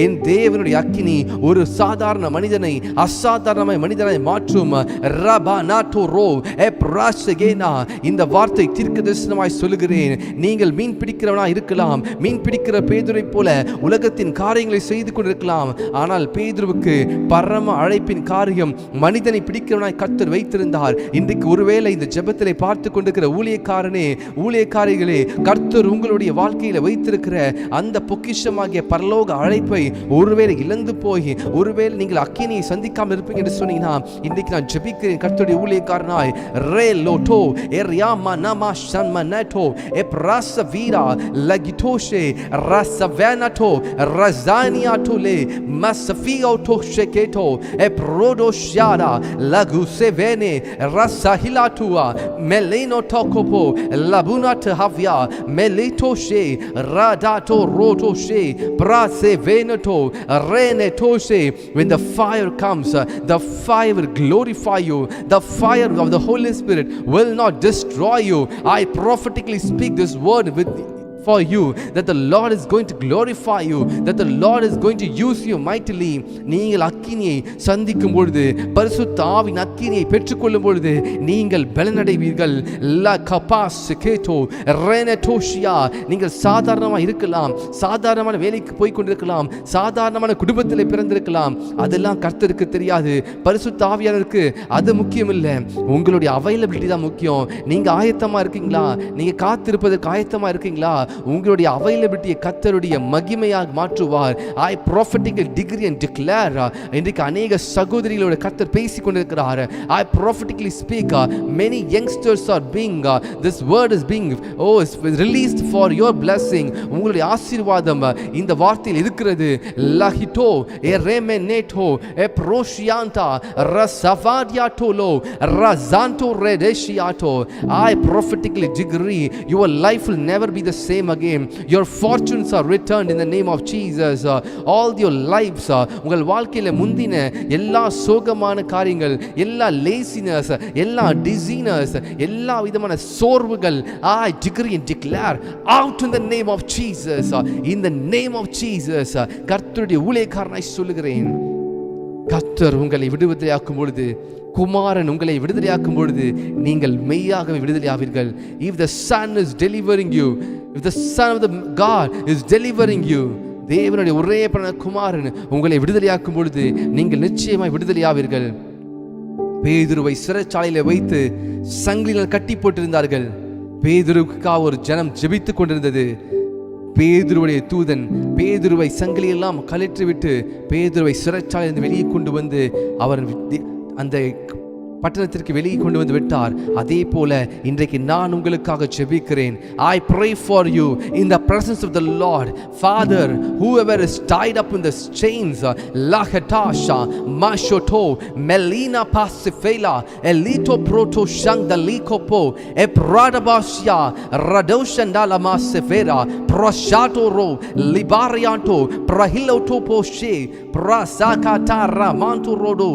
என் தேவனுடைய அக்கினி ஒரு சாதாரண மனிதனை அசாதாரண மனிதனை மாற்றும். இந்த வார்த்தை தீர்க்கதரிசனமாய் சொல்லுகிறேன். நீங்கள் மீன் பிடிக்கிறவனா இருக்கலாம், மீன் பிடிக்கிற பேதுரை போல உலகத்தின் காரியங்களை செய்து கொண்டிருக்கலாம். ஆனால் பேதுருவுக்கு பரம அழைப்பின் காரியம் மனிதனை பிடிக்கிறவனாய் கர்த்தர் வைத்திருந்தார். இன்றைக்கு ஒருவேளை இந்த ஜெபத்திலே பார்த்து கொண்டிருக்கிற ஊழியக்காரனே, ஊழியக்காரிகளே, கர்த்தர் உங்களுடைய வாழ்க்கையில வைத்திருக்கிற அந்த பொக்கிஷமாகிய பரலோக அழைப்பை ஒருவேளை இழந்து போய் ஒருவேளை நீங்கள் அக்கினியை சந்திக்காமல் இருப்பீங்க என்று சொன்னீங்கன்னா, இன்றைக்கு நான் ஜெபிக்கிறேன் கர்த்தருடைய ஊழியக்காரனாய். ரே lotto எரியாமா நமா ஷன்மனட்டோ எப்ராசவீரா லகிட்டோஷே ரசவனட்டோ ரசானியாட்டோலே மசஃபியோட்டோ ஷெகேட்டோ எப்ரோடோஷியாரா லகுசெவனே ரசஹிலாட்டுவா மெலினோட்டோகோபோ லபுனாட் ஹவ்யா மெலிட்டோஷே ராடாட்டோ ரோட்டோஷே Venato, Renetose. When the fire comes, the fire will glorify you. The fire of the Holy Spirit will not destroy you. I prophetically speak this word for you, that the Lord is going to glorify you, that the Lord is going to use you mightily. நீங்கள் அக்கினியை சந்திக்கும் பொழுது, பரிசுத்த ஆவியின் அக்கினியை பெற்றுக்கொள்ளும் பொழுது நீங்கள் பலனடைவீர்கள். லா கபாஸ்கேட்டோ ரெனடோஷியா. நீங்கள் சாதாரணமாக இருக்கலாம், சாதாரணமான வேலைக்கு போய் கொண்டிருக்கலாம், சாதாரணமான குடும்பத்தில் பிறந்திருக்கலாம். அதெல்லாம் கர்த்தருக்கு தெரியாது. பரிசுத்த ஆவியானவருக்கு அது முக்கியம் இல்லை. உங்களுடைய அவைலபிலிட்டி தான் முக்கியம். நீங்க ஆயத்தமா இருக்கீங்களா? நீங்க காத்திருப்பதற்கு ஆயத்தமா இருக்கீங்களா? உங்களுடைய அவைலபிலிட்டியை கர்த்தருடைய மகிமையாக மாற்றுவார். I prophetically decree and declare. இன்றைக்கு அநேக சகோதரிகளோட கர்த்தர் பேசிக் கொண்டிருக்கிறார். I prophetically speak. Many youngsters are being, this word is being is released for your blessing. உங்களுடைய ஆசீர்வாதம் இந்த வார்த்தையில் இருக்கிறது. லஹிட்டோ எரெமெனேட்டோ எப்ரோஷியாண்டா ரசவாடியாட்டோலோ ரசாண்டோ ரெடேஷியாட்டோ. I prophetically decree your life will never be the same again. Your fortunes are returned in the name of Jesus. All your lives, உங்கள் வாழ்க்கையில முந்தின எல்லா சோகமான காரியங்கள், எல்லா laziness, எல்லா dizziness, எல்லா விதமான சோர்வுகள், I decree and declare out in the name of Jesus. In the name of Jesus. கர்த்தருடைய ஊழியக்காரனாய் சொல்லுகிறேன், கர்த்தர் உங்களை விடுதலையாக்கும் பொழுது, குமாரன் உங்களை விடுதலையாக்கும் பொழுது நீங்கள் மெய்யாகவே விடுதலையாவீர்கள். If the Son is delivering you, if the Son of the God is delivering you, தேவனுடைய ஒரே குமாரன் உங்களை விடுதலையாக்கும் பொழுது நீங்கள் நிச்சயமாய் விடுதலையாவீர்கள். பேதுருவை சிறைச்சாலையில வைத்து சங்கிலியால் கட்டி போட்டிருந்தார்கள். பேதுருவுக்காக ஒரு ஜனம் ஜெபித்துக் கொண்டிருந்தது. பேதுருவுடைய தூதன் பேதுருவை சங்கிலியெல்லாம் கழற்றிவிட்டு பேதுருவை சிறைச்சாலையிலிருந்து வெளியே கொண்டு வந்து அவர் அந்த பட்டணத்திற்கு வெளியே கொண்டு வந்து விட்டார். அதே போல இன்றைக்கு நான் உங்களுக்காக ஜெபிக்கிறேன். I pray for you in the presence of the Lord. Father, whoever is tied up in the chains, lahatasha mashoto melina pasifela elito proto shangdalikopo epradabasya radoshandala masifera proshato ro libarianto prahilotoposhe prasakatara manturodo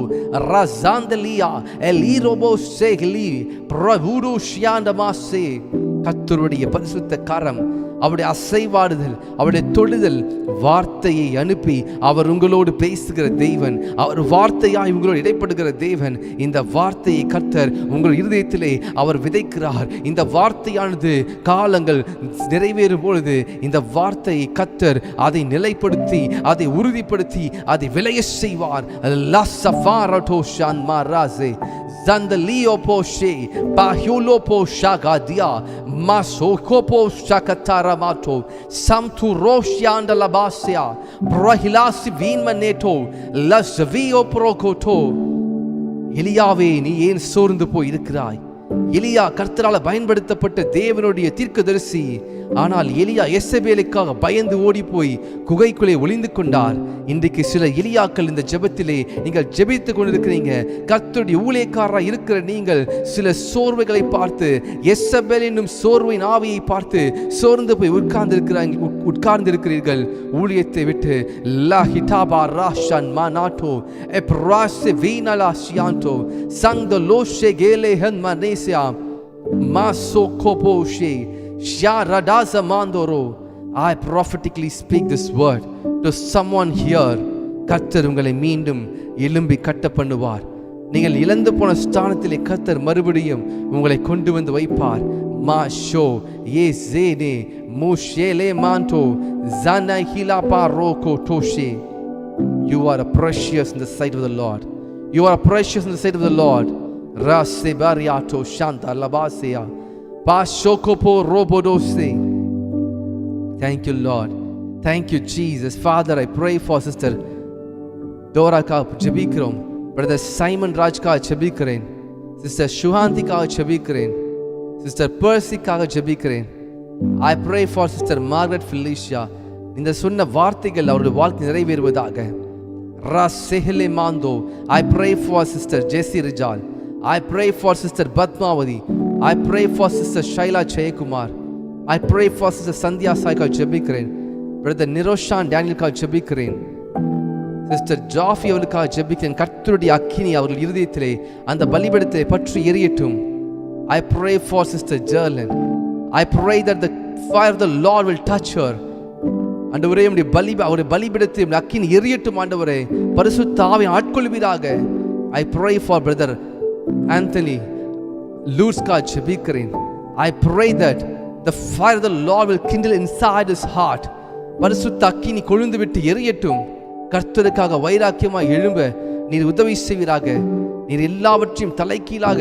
razandelia Lirobo segli பிரபுரு ஷியாண்டமாசே. கர்த்தருடைய பரிசுத்த கரம், அவருடைய அசைவாடுதல், அவருடைய தொடுதல், வார்த்தையை அனுப்பி அவர் உங்களோடு பேசுகிற தேவன், அவர் வார்த்தையாய் உங்களோடு இடைப்படுகிற தேவன். இந்த வார்த்தையை கர்த்தர் உங்கள் இருதயத்திலே அவர் விதைக்கிறார். இந்த வார்த்தையானது காலங்கள் நிறைவேறும் பொழுது இந்த வார்த்தையை கர்த்தர் அதை நிலைப்படுத்தி, அதை உறுதிப்படுத்தி, அதை விளைய செய்வார். Zandalio poshe bahulo poshagadia masokopo shakataramato samtu roshyanda labasia brahilasi vinmaneto lasvio prokoto. எலியாவே, நீ ஏன் சோர்ந்து போய் இருக்கிறாய்? எலியா கர்த்தரால் பயன்படுத்தப்பட்ட தேவனுடைய தீர்க்கதரிசி. ஆனால் எலியா எசபேலுக்காக பயந்து ஓடி போய் குகைக்குள்ளே ஒளிந்து கொண்டார். இன்றைக்கு சில எலியாக்கள் இந்த ஜெபத்திலே நீங்கள் ஜெபித்துக் கொண்டிருக்கிறீங்க. கர்த்தருடைய ஊழியக்காரராக இருக்கிற நீங்கள் சில சோர்வுகளை பார்த்து, எசபேல் என்னும் சோர்வின் ஆவியை பார்த்து சோர்ந்து போய் உட்கார்ந்திருக்கிறீர்கள். ஊழியத்தை விட்டு லாஹிடாபா Rawson மானாட்டோ எப்ராசே வீனலா சியாண்டோ சங்கலோஷே கேலேஹன் மனேசியா மாசோகோபோஷே Sharadasa Mandoro. I prophetically speak this word to someone here, கர்த்தர் உங்களை மீண்டும் எழும்பி கட்ட பண்ணுவார். நீங்கள் இழந்து போன ஸ்தானத்திலே கர்த்தர் மறுபடியும் உங்களை கொண்டு வந்து வைப்பார். மா ஷோ ஏ ஜேனே மூஷேலே மாண்டோ ஜானா ஹிலாபா ரோகோ டோஷே. You are precious in the sight of the Lord. You are precious in the sight of the Lord. Rase bariato shanta labasea pashokopo robodose. Thank you, Lord. Thank you, Jesus. Father, I pray for Sister Dora ka jabikrom, Brother Simon Raj ka jabikren, Sister Shuhanti ka jabikren, Sister Percy ka jabikren. I pray for Sister Margaret Felicia. இந்த சொன்ன வார்த்தைகள் அவருடைய வாழ்க்கை நிறைவேறுவதாக. Rasehele Mando. I pray for Sister Jessie Rijal. I pray for Sister Padmavati. I pray for Sister Shaila Jayakumar. I pray for Sister Sandhya Saika Jabikren. Brother Niroshan Daniel ka Jabikren. Sister Jaffi அவளுக்கா ஜெபிக்கிறேன். கர்த்தருடைய அக்கினி அவர்கள் இருதயத்திலே அந்த பலிபீடத்தை பற்றி எரியட்டும். I pray for Sister Jerlyn. I pray that the fire of the Lord will touch her. ஆண்டவரே, அவருடைய பலிபீடத்தை அக்கினி எரியட்டும். ஆண்டவரே, பரிசுத்த ஆவியை ஆட்கொள்வீராக. I pray for Brother Anthony Lutska ஜெபிக்கிறேன். I pray that the fire of the Lord will kindle inside his heart. பரிசுத்த அக்கினி கொழுந்து விட்டு எரியட்டும். கர்த்தருக்காக வைராக்கியமாய் எழும்ப நீர் உதவி செய்வீராக. நீர் எல்லாவற்றையும் தலைக்கீழாக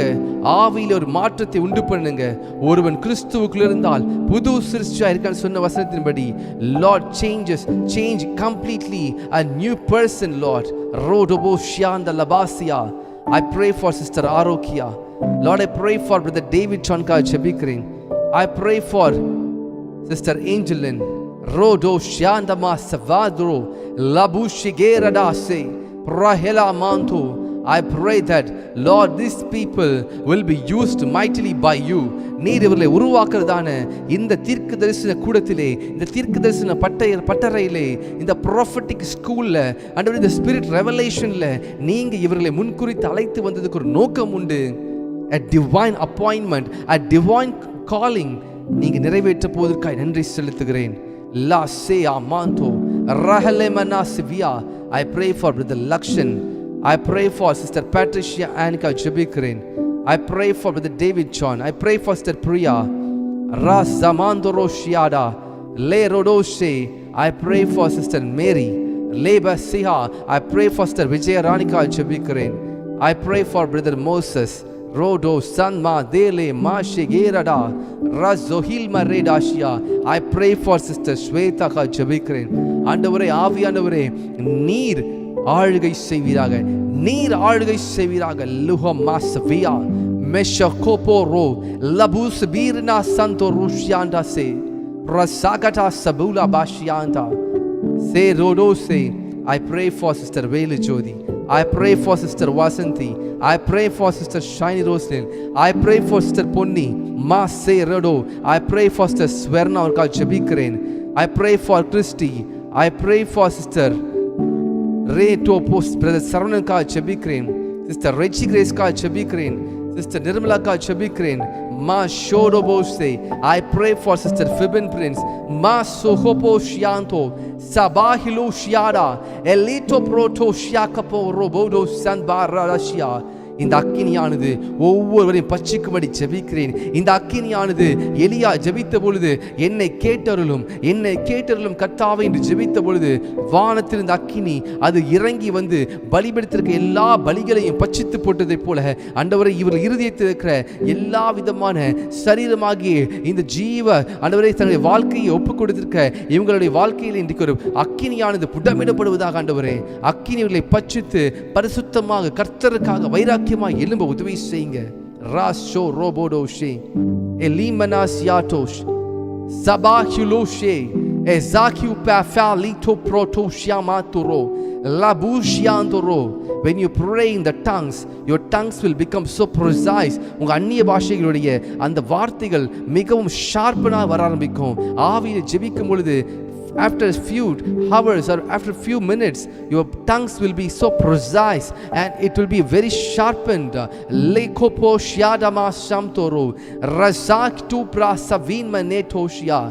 ஆவியில் ஒரு மாற்றத்தை உண்டு பண்ணுங்க. ஒருவன் கிறிஸ்துவுக்குள் இருந்தால் புது சிருஷ்டியா இருக்கான்னு சொன்ன வசனத்தின்படி Lord change completely a new person, Lord. Rodobo shianda labasia. I pray for Sister Arokia. Lord, I pray for Brother David Chanka Jabikrin. I pray for Sister Angelin. Rodo shianda ma savadro labushigera dase prahela manto. I pray that, Lord, these people will be used mightily by you. நீர் இவர்களை உருவாக்குறதான இந்த தீர்க்க தரிசன கூடத்திலே, இந்த தீர்க்க தரிசன பட்டறையிலே, இந்த prophetic ஸ்கூல்ல, அண்ட் இந்த ஸ்பிரிட் ரெவலேஷன்ல நீங்க இவர்களை முன்குறித்து அழைத்து வந்ததுக்கு ஒரு நோக்கம் உண்டு. A divine appointment, a divine calling நீங்க நிறைவேற்ற போவதற்காக நன்றி செலுத்துகிறேன். La se amanto rahale manasivia. I pray for Brother Lakshan. I pray for Sister Patricia Annika Jabikrin. I pray for Brother David John. I pray for Sister Priya Razamandoro Shiada Le Rodoshe. I pray for Sister Mary Leba Siha. I pray for Sister Vijaya Ranika Jabikrin. I pray for Brother Moses Rodo Sanma Dele Mashigerada Razohilma Redashia. I pray for Sister Shweta Jabikrin. ஆண்டவரே, ஆவியானவரே, நீர் ஆளுகை செய்வீராக. நீர் ஆளுகை செய்வீராக. லுஹ மாஸ்வியா மெஷகோபோரோ லபூஸ் பீர்னா சந்தோ ருஷ்யாண்டா சே ரசாகடா சபூலா பாஷியாண்டா சே ரோடோசே. I pray for Sister Velu Jodi. I pray for Sister Vasanthi. I pray for Sister Shiny Roslyn. I pray for Sister Ponni Ma Se Rodo. I pray for Sister Sverna Orka Jabikren. I pray for Christy. I pray for Sister Ray to post Brother Saravanan ka Jabikren, Sister Reggie Grace ka Jabikren, Sister Nirmala ka Jabikren, Ma Shodobose. I pray for Sister Fibin Prince, Ma Sohopo Shianto, Sabahilo Shiada, Elito Proto Shiakapo Robodo Sanbarashia. இந்த அக்கினியானது ஒவ்வொருவரையும் பட்சிக்கும்படி ஜெபிக்கிறேன். இந்த அக்கினியானது எலியா ஜெபித்த பொழுது என்னை கேட்டருளும் கர்த்தாவே என்று ஜெபித்த பொழுது வானத்தில் இந்த அக்கினி அது இறங்கி வந்து பலிபீடத்திற்கு எல்லா பலிகளையும் பட்சித்து போட்டதை போல ஆண்டவரே, இவர் இருதயத்தில் இருக்கிற எல்லா விதமான சரீரமாகிய இந்த ஜீவ ஆண்டவரே தன்னுடைய வாழ்க்கையை ஒப்புக் கொடுத்திருக்க இவங்களுடைய வாழ்க்கையில் இன்றைக்கு ஒரு அக்கினியானது புடமிடப்படுவதாக ஆண்டவரே, அக்கினிகளை பட்சித்து பரிசுத்தமாக கர்த்தருக்காக வைராக்கியமாக எழும்ப உதவி செய்யுங்க. ராஷோ ரோபோடோஷே எலிமனாசியாட்டோஷ் சபாஹுலோஷே எசாகியூ பாஃபாலிட்டோ ப்ரோட்டோஷியாமாத்துரோ லாபூஷியாந்தோரோ. When you pray in the tongues, your tongues will become so precise. உங்க அந்நிய பாஷைகளுடைய அந்த வார்த்தைகள் மிகவும் ஷார்ப்பனா வர ஆரம்பிக்கும். ஆவியில் ஜெபிக்கும் பொழுது after a few hours or after a few minutes your tongues will be so precise and it will be very sharpened. Lekopo shiadama samtoro razak tu prasavin manetoshia.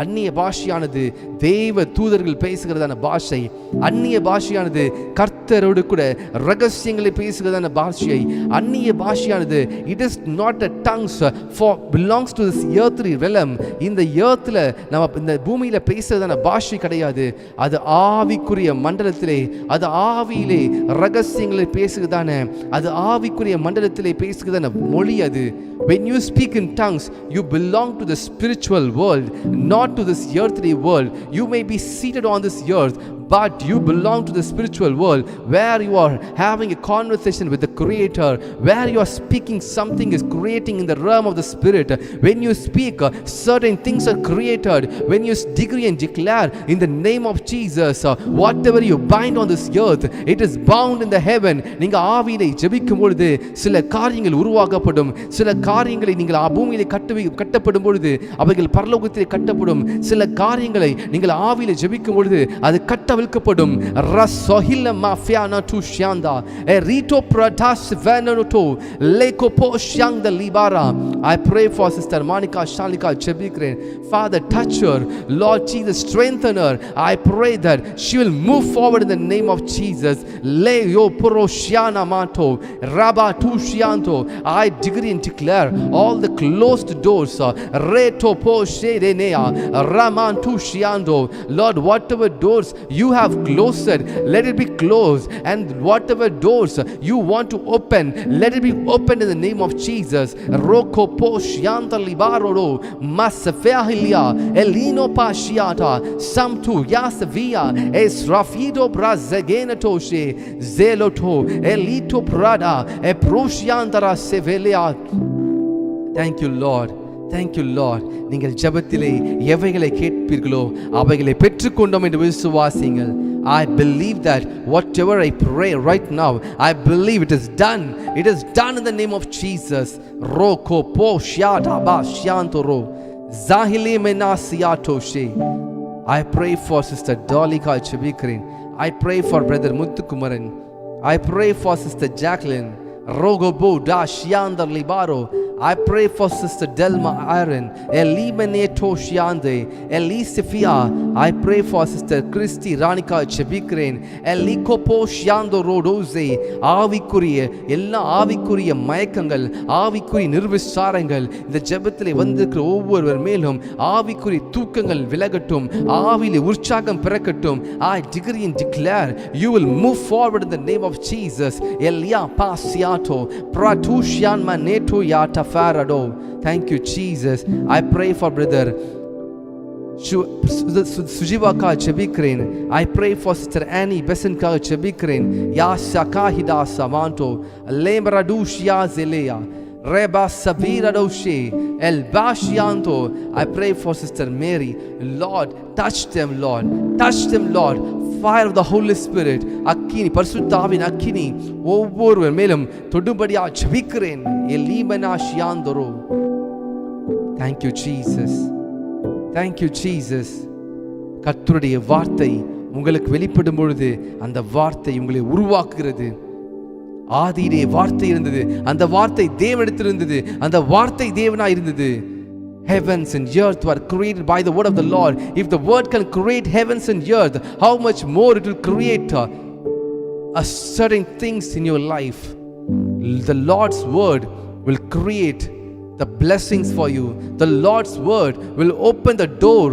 அந்நிய பாஷையானது தேவ தூதர்கள் பேசுகிறதான பாஷை. அந்நிய பாஷையானது கர்த்தரோடு கூட ரகசியங்களை பேசுகிறதான பாஷை. அந்நிய பாஷையானது it is not a tongues for belongs to this earthly realm. இந்த earthல நம்ம இந்த பூமியில பேசுகிறதான பாஷை கிடையாது. அது ஆவிக்குரிய மண்டலத்திலே, அது ஆவியிலே ரகசியங்களை பேசுகிறதான, அது ஆவிக்குரிய மண்டலத்திலே பேசுகிறதான மொழி அது. When you speak in tongues, you belong to the spiritual world, not to this earthly world. You may be seated on this earth, but you belong to the spiritual world where you are having a conversation with the Creator, where you are speaking something is creating in the realm of the Spirit. When you speak, certain things are created. When you decree and declare in the name of Jesus, whatever you bind on this earth, it is bound in the heaven. நீங்க ஆவியிலே ஜெபிக்கும் பொழுது சில காரியங்கள் உருவாக்கப்படும். சில காரியங்களை நீங்கள் பூமியிலே கட்டப்படும் பொழுது அவைகள் பரலோகத்திலே கட்டப்படும். சில காரியங்களை நீங்கள் ஆவியிலே ஜெபிக்கும் பொழுது அது கட்டவிழ்க்கப்படும். ரசோஹில மாஃபியானா டு ஷியாந்தா எரிட்டோ பிரடாஸ் வெனரோட்டோ லேகோபோ ஷியாந்த லிபாரா. I pray for Sister Monica Shalika Chebikren. Father, touch her. Lord Jesus, strengthen her. I pray that she will move forward in the name of Jesus. Leyo poro shiana mato raba tu shianto. I decree and declare all the closed doors reto po shedenea raman tu shiando. Lord, whatever doors you have closed, let it be closed, and whatever doors you want to open, let it be opened in the name of Jesus. Roko po shianta libaro masafehilia elino pashiata samtu yasavia esrafido brazegenatoshe zeloto elito prada eproshiantara sevelia. Thank you, Lord. Thank you, Lord. நீங்கள் ஜெபத்திலே எவைகளை கேட்பீர்களோ அவைகளை பெற்றுக்கொண்டோம் என்று விசுவாசிங்கள். I believe that whatever I pray right now, I believe it is done. It is done in the name of Jesus. Roko po shiata ba shiantoro zahili menasiatoshe. I pray for Sister Dolika Chebikren. I pray for Brother Muthukumaran. I pray for Sister Jacqueline Rogobo da shiandar libaro. I pray for Sister Delma Aaron, Elimeneto Shiande, Elisifia. I pray for Sister Christy Ranika Chebikren, Elikopo Shiando Rodose. ஆவிக்குரிய எல்லா ஆவிக்குரிய மயக்கங்கள், ஆவிக்குரிய நிர்விசாரங்கள் இந்த ஜெபத்திலே வந்திருக்கிற ஒவ்வொருவர் மேலும் ஆவிக்குரிய தூக்கங்கள் விலகட்டும், ஆவியிலே உற்சாகம் பிறக்கட்டும். I decree and declare you will move forward in the name of Jesus. Elia Pasiato Pratushian Maneto Yata Farado. Thank you, Jesus. I pray for Brother Sujivaka Chebikren. I pray for Sister Annie Besenka Chebikren. Yasaka Hidasa Manto Lembradushia Zelea Reba Savira Doshe El Bashianto. I pray for Sister Mary. Lord, touch them, Lord. Touch them, Lord. Fire of the Holy Spirit. Akini பரிசுத்தாவின் அக்கினி ஒவ்வொருவர் மேலும் தொடும்படியா ஜெபிக்கிறேன். எலிமனா ஷியாந்தரோ. Thank you, Jesus. Thank you, Jesus. கர்த்தருடைய வார்த்தை உங்களுக்கு வெளிப்படும் பொழுது அந்த வார்த்தை உங்களை உருவாக்குகிறது. ஆதியிலே வார்த்தை இருந்தது, அந்த வார்த்தை தேவனிடத்தில் இருந்தது, அந்த வார்த்தை தேவனாய் இருந்தது. Heavens and earth were created by the word of the Lord. If the word can create heavens and earth, how much more it will create certain things in your life. The Lord's word will create the blessings for you. The Lord's word will open the door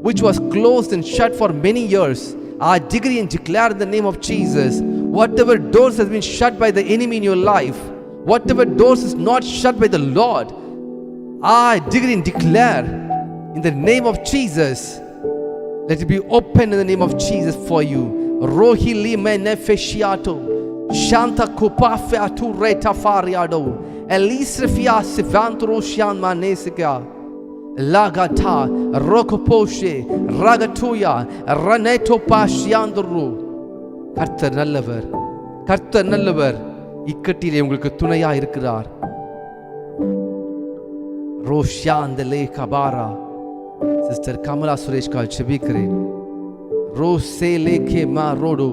which was closed and shut for many years. I decree and declare in the name of Jesus, whatever doors has been shut by the enemy in your life, whatever doors is not shut by the Lord, I decree and declare in the name of Jesus, let it be open in the name of Jesus for you. Rohili menefeshiato shanta kupafeatu retafariado elisrefia sivantro shian manesika lagata rokoposhe ragatuya raneto pashiandru. கர்த்தர் நல்லவர், கர்த்தர் நல்லவர். இக்கட்டிலே உங்களுக்கு துணையா இருக்கிறார். ரோஷாந்தலே கபாரா. Sister Kamala சுரேஷ்கால் செபிக்கிறேன். ரோசேலேகே மா ரோடோ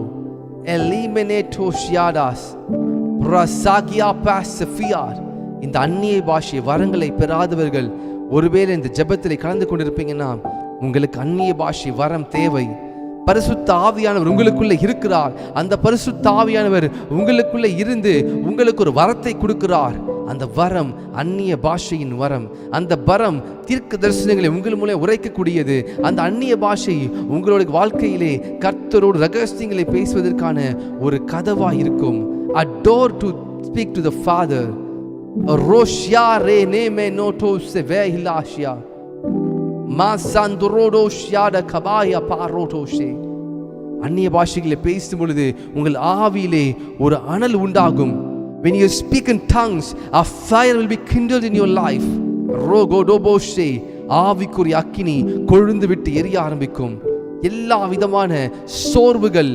எலிமினேட்டோ ஷியாடாஸ் பிரசாகியா பாசஃபியார். இந்த அந்நிய பாஷை வரங்களை பெறாதவர்கள் ஒருவேளை இந்த ஜெபத்திலே கலந்து கொண்டிருப்பீங்கன்னா உங்களுக்கு அந்நிய பாஷை வரம் தேவை. பரிசுத்த ஆவியானவர் உங்களுக்குள்ள இருக்கிறார். அந்த பரிசுத்த ஆவியானவர் உங்களுக்குள்ள இருந்து உங்களுக்கு ஒரு வரத்தை கொடுக்கிறார். அந்த வரம் அந்நிய பாஷையின் வரம். அந்த வரம் தீர்க்க தரிசனங்களை உங்கள் மூலம் உரைக்கக்கூடியது. அந்த அந்நிய பாஷை உங்களுடைய வாழ்க்கையிலே கர்த்தரோடு ரகசியங்களை பேசுவதற்கான ஒரு கதவா இருக்கும். A door to speak to the Father. Roshya re neme noto sevehilashya. மாசந்துரோடோ ஷியாட கபாய பாரோடோஷே. அந்நிய பாஷைகளை பேசும் பொழுது உங்கள் ஆவியிலே ஒரு அனல் உண்டாகும். When you speak in tongues, a fire will be kindled in your life. ரோகோடோபோஷே, ஆவிக்குரிய அக்கினி கொழுந்து விட்டு எரிய ஆரம்பிக்கும். எல்லா விதமான சோர்வுகள்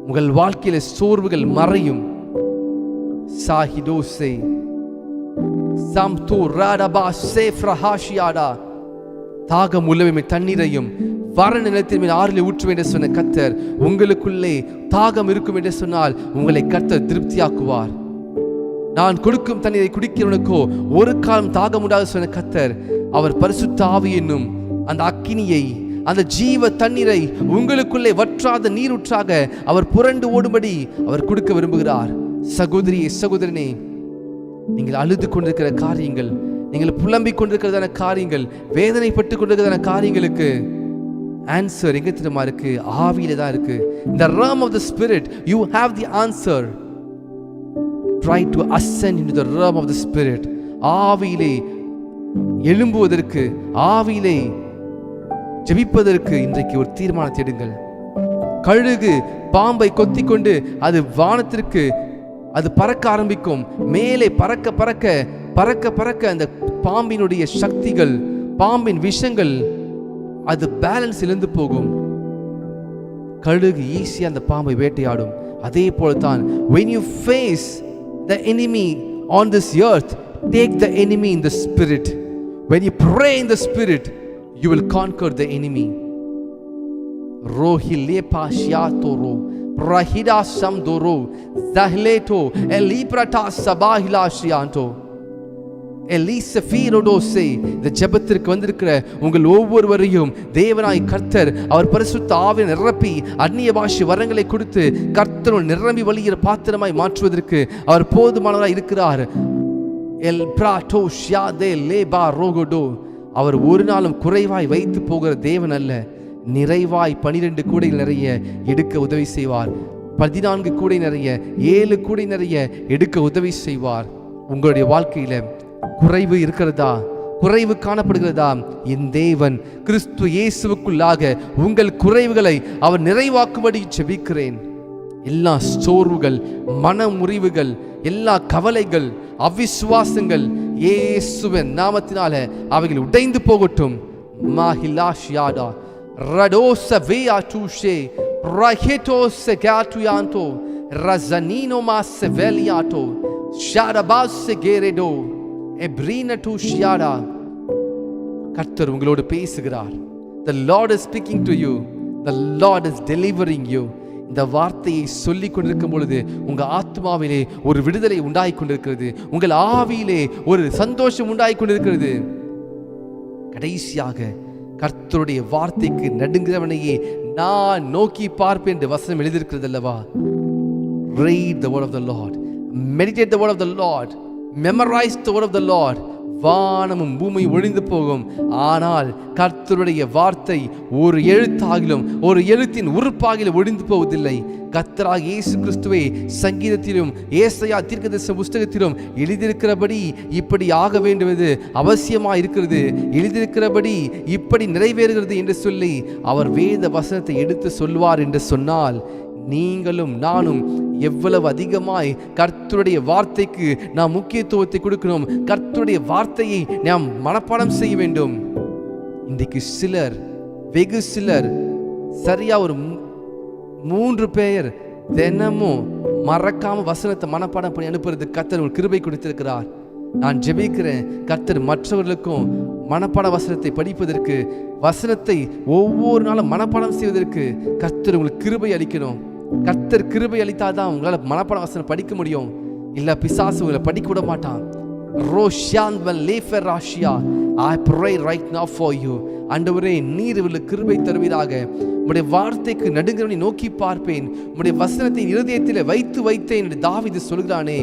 உங்கள் வாழ்க்கையில சோர்வுகள் மறையும். சாஹிடோசே தாகம் உள்ளவை தண்ணீரையும் வர நிலத்தின் மேல் ஆறிலே ஊற்றுவேன் என்று சொன்ன கர்த்தர், உங்களுக்குள்ளே தாகம் இருக்கும் என்று சொன்னால் உங்களை கர்த்தர் திருப்தியாக்குவார். நான் கொடுக்கும் தண்ணீரை குடிக்கிறவனுக்கோ ஒரு காலம் தாகம் உண்டாக சொன்ன கர்த்தர், அவர் பரிசுத்த ஆவி என்னும் அந்த அக்கினியை, அந்த ஜீவ தண்ணீரை உங்களுக்குள்ளே வற்றாத நீரூற்றாக அவர் புரண்டு ஓடும்படி அவர் கொடுக்க விரும்புகிறார். சகோதரியே, சகோதரனே, நீங்கள் அழுது கொண்டிருக்கிற காரியங்கள், நீங்கள் புலம்பிக் கொண்டிருக்கிறதான காரியங்கள், வேதனைப்பட்டு கொண்டிருக்கிறதான காரியங்களுக்கு ஆன்சர் எங்க தெரியுமா இருக்கு? ஆவியில தான் இருக்கு. In the realm of the spirit you have the answer. Try to ascend into the realm of the spirit. ஆவியிலே எழும்புவதற்கு, ஆவியிலே ஜெபிப்பதற்கு இன்றைக்கு ஒரு தீர்மானத்தை எடுங்கள். கழுகு பாம்பை கொத்திக்கொண்டு அது வானத்திற்கு அது பறக்க ஆரம்பிக்கும். மேலே பறக்க பறக்க பறக்க பறக்க அந்த பாம்பினுடைய சக்திகள், பாம்பின் விஷங்கள், அது பேலன்ஸ் இழந்து போகும். கழுகு ஈஸியா அந்த பாம்பை வேட்டையாடும். அதே போலதான் when you face the enemy on this earth, take the enemy in the spirit. When you pray in the spirit, you will conquer the enemy. Rohile pashiatoro rahida samdoro zahleto eliprata sabahila shianto எலிசபீரோடோசே. இந்த ஜெபத்திற்கு வந்திருக்கிற உங்கள் ஒவ்வொருவரையும் தேவனாய் கர்த்தர் அவர் பரிசுத்த ஆவியை நிரப்பி அந்நிய பாஷை வரங்களை கொடுத்து கர்த்தர் நிரம்பி வழிகிற பாத்திரமாய் மாற்றுவதற்கு அவர் போதுமானவராய் இருக்கிறார். எல் பிராட்டோ ஷியாதே லேபா ரோகோடோ. அவர் ஒரு நாளும் குறைவாய் வைத்து போகிற தேவன் அல்ல. நிறைவாய் 12 கூடை நிறைய எடுக்க உதவி செய்வார். 14 கூடை நிறைய, 7 கூடை நிறைய எடுக்க உதவி செய்வார். உங்களுடைய வாழ்க்கையில குறைவு இருக்கிறதா? குறைவு காணப்படுகிறதா? என் தேவன் கிறிஸ்து இயேசுவுக்குள்ளாக உங்கள் குறைவுகளை அவர் நிறைவாக்கும்படி ஜெபிக்கிறேன். எல்லா சோர்வுகள், மன முறிவுகள், எல்லா கவலைகள், அவிசுவாசங்கள் இயேசுவின் நாமத்தினால அவைகள் உடைந்து போகட்டும். மாஹிலாஷியாடா ரடோச வேயாட்டுஷே ரஹெட்டோச கேட்டுயாண்டோ ரஸனீனோ மாசெவெலியாட்டோ ஷாரபாசெ கேரெடோ எப்ரீனா டு ஷியாடா. கர்த்தர் உங்களோடு பேசுகிறார். The Lord is speaking to you. The Lord is delivering you. இந்த வார்த்தையை சொல்லிக் கொண்டிருக்கும் பொழுது உங்க ஆத்மாவிலே ஒரு விடுதலை உண்டாகி கொண்டிருக்கிறது. உங்கள் ஆவியிலே ஒரு சந்தோஷம் உண்டாகி கொண்டிருக்கிறது. கடைசியாக கர்த்தருடைய வார்த்தைக்கு நடுங்கிறவனையே நான் நோக்கி பார்ப்பேன் என்று வசனம் எழுதியிருக்கிறது அல்லவா? Read the word of the Lord. Meditate the word of the Lord. Memorize the word of the Lord. வானமும் பூமியும் ஒழிந்து போகும், ஆனால் கர்த்தருடைய வார்த்தை ஒரு எழுத்தாகிலும் ஒரு எழுத்தின் உறுப்பாகிலும் ஒழிந்து போவதில்லை. கர்த்தராகிய இயேசு கிறிஸ்துவே சங்கீதத்திலும் ஏசாயா தீர்க்கதரிசன புஸ்தகத்திலும் எழுதியிருக்கிறபடி இப்படி ஆக வேண்டுவது அவசியமாக இருக்கிறது, எழுதியிருக்கிறபடி இப்படி நிறைவேறுகிறது என்று சொல்லி அவர் வேத வசனத்தை எடுத்து சொல்வார் என்று சொன்னால், நீங்களும் நானும் எவ்வளவு அதிகமாய் கர்த்தருடைய வார்த்தைக்கு நாம் முக்கியத்துவத்தை கொடுக்கணும். கர்த்தருடைய வார்த்தையை நாம் மனப்பாடம் செய்ய வேண்டும். இன்றைக்கு சிலர், வெகு சிலர், சரியா ஒரு 3 பேர் தினமும் மறக்காம வசனத்தை மனப்பாடம் பண்ணி அனுப்புறது கர்த்தர் ஒரு கிருபை கொடுத்திருக்கிறார். நான் ஜெபிக்கிறேன், கர்த்தர் மற்றவர்களுக்கும் மனப்பாட வசனத்தை படிப்பதற்கு, வசனத்தை ஒவ்வொரு நாளும் மனப்பாடம் செய்வதற்கு கர்த்தர் உங்களுக்கு கிருபை அளிக்கணும். கர்த்தர் கிருபை அளித்தாதான் உங்களால் மனப்பாட வசனம் படிக்க முடியும். இல்ல பிசாசு உங்களை படிக்க விட மாட்டான். ரோஷியான் வல்லேஃபர் Rashiya. I pray right now for you. ஆண்டவரே, நீர் இவர்களுக்கு கிருபை தருவீராக. உம்முடைய வார்த்தைக்கு நடுங்கிறவனை நோக்கி பார்ப்பேன், உம்முடைய வசனத்தை இருதயத்தில் வைத்து வைத்தேன் என்று தாவீது சொல்கிறானே.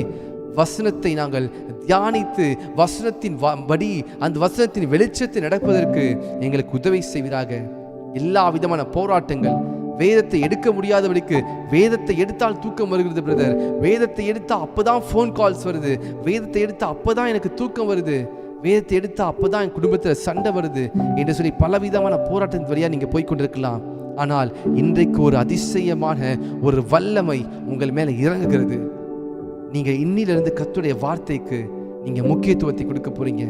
வசனத்தை நாங்கள் தியானித்து வசனத்தின் படி அந்த வசனத்தின் வெளிச்சத்தை நடப்பதற்கு எங்களுக்கு உதவி செய்வீராக. எல்லா விதமான போராட்டங்கள், வேதத்தை எடுக்க முடியாதபடிக்கு, வேதத்தை எடுத்தால் தூக்கம் வருகிறது பிரதர், வேதத்தை எடுத்தால் அப்போதான் ஃபோன் கால்ஸ் வருது, வேதத்தை எடுத்தால் அப்போதான் எனக்கு தூக்கம் வருது, வேதத்தை எடுத்தால் அப்போதான் என் குடும்பத்தில் சண்டை வருது என்று சொல்லி பலவிதமான போராட்டத்தின் வழியாக நீங்கள் போய்கொண்டிருக்கலாம். ஆனால் இன்றைக்கு ஒரு அதிசயமான ஒரு வல்லமை உங்கள் மேலே இறங்குகிறது. நீங்கள் இன்னிலிருந்து கர்த்தருடைய வார்த்தைக்கு நீங்கள் முக்கியத்துவத்தை கொடுக்க போறீங்க.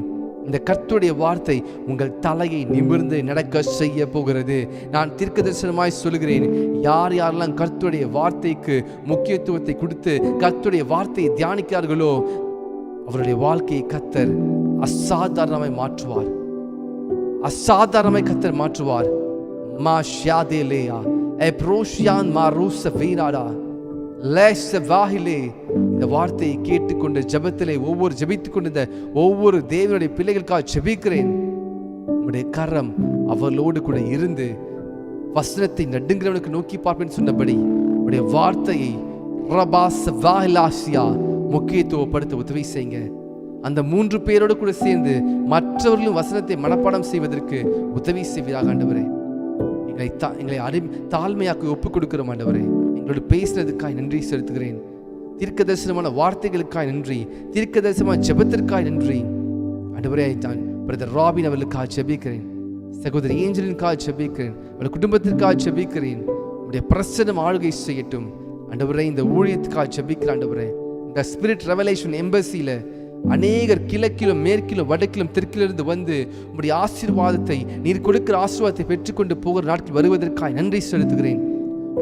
இந்த கர்த்தருடைய வார்த்தை உங்கள் தலையை நிமிர்ந்து நடக்க செய்ய போகிறது. நான் தீர்க்கதரிசனமாய் சொல்கிறேன், யார் யாரெல்லாம் கர்த்தருடைய வார்த்தைக்கு முக்கியத்துவத்தை கொடுத்து கர்த்தருடைய வார்த்தையை தியானிக்கிறார்களோ அவருடைய வாழ்க்கையை கர்த்தர் அசாதாரணமாய் மாற்றுவார். அசாதாரணமாய் கர்த்தர் மாற்றுவார். மா ஷாதேலேயா எப்ரோஷியான் மாரூச வீராடா லேசவாஹிலே. இந்த வார்த்தையை கேட்டுக்கொண்டு ஜெபத்திலே ஜெபித்துக் கொண்டிருந்த ஒவ்வொரு தேவனுடைய பிள்ளைகளுக்காக ஜெபிக்கிறேன். உங்களுடைய கரம் அவர்களோடு கூட இருந்து வசனத்தை நடுங்கிறவனுக்கு நோக்கி பார்ப்பேன்னு சொன்னபடி உங்களுடைய வார்த்தையை முக்கியத்துவப்படுத்த உதவி செய்யுங்க. அந்த 3 பேரோடு கூட சேர்ந்து மற்றவர்களும் வசனத்தை மனப்பாடம் செய்வதற்கு உதவி செய்வீராக ஆண்டவரே. எங்களை தாழ்மையாக்கி ஒப்புக் கொடுக்கிறோம் ஆண்டவரே. எங்களோடு பேசினதுக்காய் நன்றி செலுத்துகிறேன். தீர்க்க தரிசனமான வார்த்தைகளுக்காய் நன்றி, தீர்க்க தரிசனமான ஜெபத்திற்காய் நன்றி ஆண்டவரே. நான் பிரதர் ராபின் அவர்களுக்காக ஜெபிக்கிறேன், சகோதரி ஏஞ்சலின்காக ஜெபிக்கிறேன், அவருடைய குடும்பத்திற்காக ஜெபிக்கிறேன். உங்களுடைய பிரசன்னம் ஆளுகை செய்யட்டும் ஆண்டவரே. இந்த ஊழியத்துக்காக ஜெபிக்கிறேன் ஆண்டவரே. இந்த ஸ்பிரிட் ரெவலேஷன் எம்பசியில அநேகர் கிழக்கிலும் மேற்கிலும் வடக்கிலும் தெற்கிலிருந்து வந்து உங்களுடைய ஆசீர்வாதத்தை, நீர் கொடுக்கிற ஆசீர்வாதத்தை பெற்றுக்கொண்டு போகிற நாட்கள் வருவதற்காக நன்றி செலுத்துகிறேன்.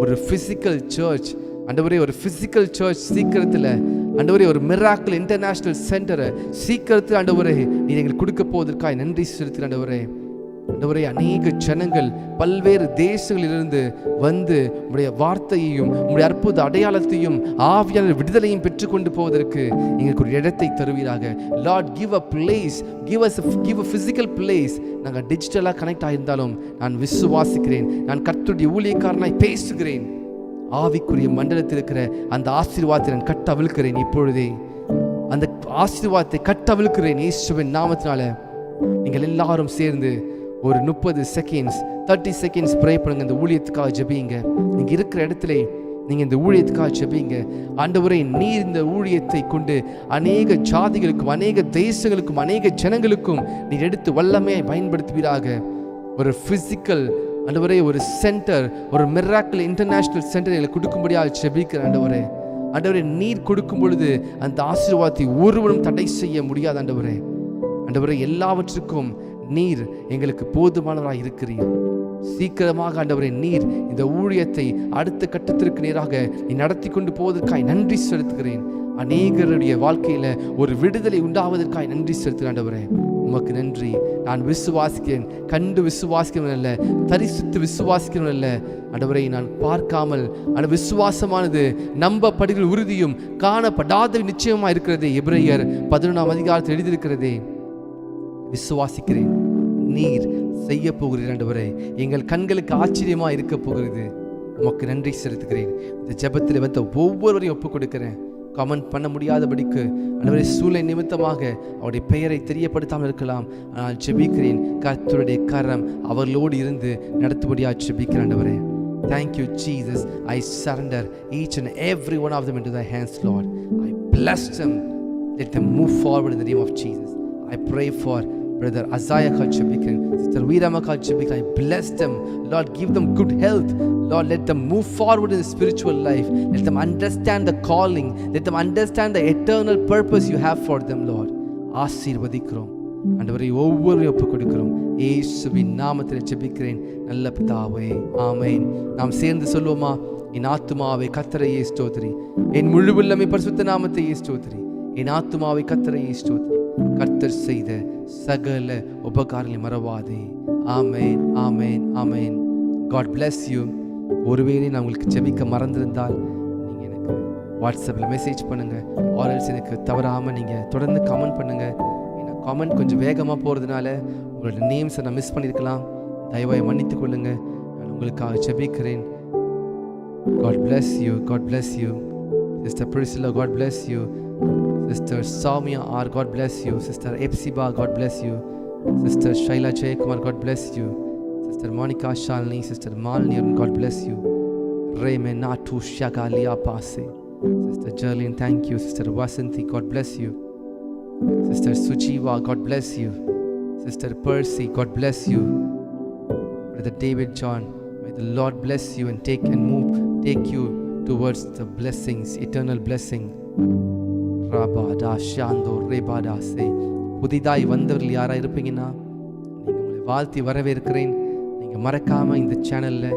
ஒரு பிசிக்கல் சர்ச் ஆண்டவரே, ஒரு பிசிக்கல் சர்ச் சீக்கிரத்தில் ஆண்டவரே, ஒரு மிராக்கிள் இன்டர்நேஷனல் சென்டரை சீக்கிரத்தில் ஆண்டவரே நீர் எங்களுக்கு கொடுக்க போவதற்காக நன்றி செலுத்துகிறேன் ஆண்டவரே. ஆண்டவரே, அநேக ஜனங்கள் பல்வேறு தேசங்களிலிருந்து வந்து உங்களுடைய வார்த்தையையும் உங்களுடைய அற்புத அடையாளத்தையும் ஆவியாளர் விடுதலையும் பெற்றுக்கொண்டு போவதற்கு எங்களுக்கு ஒரு இடத்தை தருவீராக. Lord, give a place, give a physical place. நாங்கள் டிஜிட்டலாக கனெக்ட் ஆகியிருந்தாலும் நான் விசுவாசிக்கிறேன், நான் கர்த்தருடைய ஊழியக்காரனாய் பேசுகிறேன். ஆவிக்குரிய மண்டலத்தில் இருக்கிற அந்த ஆசீர்வாதத்தை நான் கட்டவிழ்க்கிறேன். இப்பொழுதே அந்த ஆசீர்வாதத்தை கட்டவிழ்க்கிறேன் இயேசுவின் நாமத்தினால. நீங்கள் எல்லாரும் சேர்ந்து ஒரு 30 செகண்ட்ஸ் 30 செகண்ட்ஸ் ப்ரே பண்ணுங்க. இந்த ஊழியத்துக்காக ஜெபிங்க. நீங்க இருக்கிற இடத்துல நீங்க இந்த ஊழியத்துக்காக ஜெபிங்க. ஆண்டவரே, நீர் இந்த ஊழியத்தை கொண்டு அநேக ஜாதிகளுக்கும் அநேக தேசங்களுக்கும் அநேக ஜனங்களுக்கும் நீர் எடுத்து வல்லமையை பயன்படுத்துவீராக. ஒரு பிசிக்கல் ஆண்டவரே, ஒரு சென்டர், ஒரு மிராக்கிள் இன்டர்நேஷனல் சென்டர் எங்களுக்கு கொடுக்கும்படியாக ஜெபிக்கிற ஆண்டவரே. ஆண்டவரே, நீர் கொடுக்கும் பொழுது அந்த ஆசீர்வாதத்தை ஒருவரும் தடை செய்ய முடியாது ஆண்டவரே. ஆண்டவரே, எல்லாவற்றுக்கும் நீர் எங்களுக்கு போதுமானவராக இருக்கிறீர். சீக்கிரமாக ஆண்டவரே, நீர் இந்த ஊழியத்தை அடுத்த கட்டத்திற்கு நேராக நீ நடத்தி கொண்டு போவதற்காய் நன்றி செலுத்துகிறேன். அநேகருடைய வாழ்க்கையில ஒரு விடுதலை உண்டாவதற்காய் நன்றி செலுத்துகிறேன் ஆண்டவரே. உமக்கு நன்றி. நான் விசுவாசிக்கிறேன், கண்டு விசுவாசிக்கிறவன் அல்ல, தரிசித்து விசுவாசிக்கிறவன் அல்ல ஆண்டவரை. நான் பார்க்காமல் அந்த விசுவாசமானது நம்பப்படுகிற உறுதியும் காணப்படாத நிச்சயமா இருக்கிறதே. எபிரேயர் 11ஆம் அதிகாரத்தில் எழுதியிருக்கிறதே. விசுவாசிக்கிறேன், நீர் செய்ய போகிறீர் ஆண்டவரே. எங்கள் கண்களுக்கு ஆச்சரியமா இருக்க போகிறது. உமக்கு நன்றி செலுத்துகிறேன். இந்த ஜெபத்தில் வந்து ஒவ்வொருவரையும் ஒப்புக் கொடுக்கிறேன். கமெண்ட் பண்ண முடியாதபடிக்கு ஆண்டவரே, சூழலை நிமித்தமாக அவருடைய பெயரை தெரியப்படுத்தாமல் இருக்கலாம். ஆனால் ஜெபிக்கிறேன், கர்த்தருடைய கரம் அவர்களோடு இருந்து நடத்துபடியாக ஜெபிக்கிறேன் ஆண்டவரே. Thank you, Jesus. I surrender each and every one of them into thy hands, Lord. I bless them. Let them move forward in the name of Jesus. I pray for Brother Isaiah Kachibikran, Sister Veerama Kachibikran. I bless them. Lord, give them good health. Lord, let them move forward in the spiritual life. Let them understand the calling. Let them understand the eternal purpose you have for them, Lord. ஆசீர்வதிக்கிறோம் ஆண்டவரை, ஒவ்வொருவரையும் ஒப்புக் கொடுக்கிறோம். இயேசுவின் நாமத்தில் ஜெபிக்கிறேன் நல்ல பிதாவே, ஆமென். நாம் சேர்ந்து சொல்லுவோமா? என் ஆத்துமாவை கர்த்தரையே ஸ்தோத்திரி, என் முழு உள்ளமே பரிசுத்த நாமத்தையே ஸ்தோத்திரி. என் ஆத்துமாவை கர்த்தரையே ஸ்தோத்திரி, கர்த்தர் செய்த சகல உபகாரங்களை மறவாதே. ஆமென், ஆமென், ஆமென். God bless you. ஒருவேளை நான் உங்களுக்கு ஜெபிக்க மறந்திருந்தால் நீங்கள் எனக்கு வாட்ஸ்அப்பில் மெசேஜ் பண்ணுங்கள். ஆர்எல்ஸ் எனக்கு தவறாமல் நீங்கள் தொடர்ந்து கமெண்ட் பண்ணுங்கள். ஏன்னா கமெண்ட் கொஞ்சம் வேகமாக போகிறதுனால உங்களோட நேம்ஸை நான் மிஸ் பண்ணியிருக்கலாம். தயவாய் மன்னித்து கொள்ளுங்கள். நான் உங்களுக்காக ஜெபிக்கிறேன். God bless you. God bless you. Sister Priscilla, God bless you. Sister Soumya R, God bless you. Sister Epsiba, God bless you. Sister Shaila Jayakumar, God bless you. Sister Monica Shalini, Sister Malini, God bless you. Reme Natu Shagalia Pase. Sister Jerlyn, thank you. Sister Vasanthi, God bless you. Sister Suchiva, God bless you. Sister Percy, God bless you. Brother David John, may the Lord bless you and take you towards the blessings, eternal blessing. Rabada Shando Rebada Se. புதிதாய் வந்தவர்கள் யாராக இருப்பீங்கன்னா நீங்கள் உங்களை வாழ்த்தி வரவேற்கிறேன். நீங்கள் மறக்காமல் இந்த சேனலில்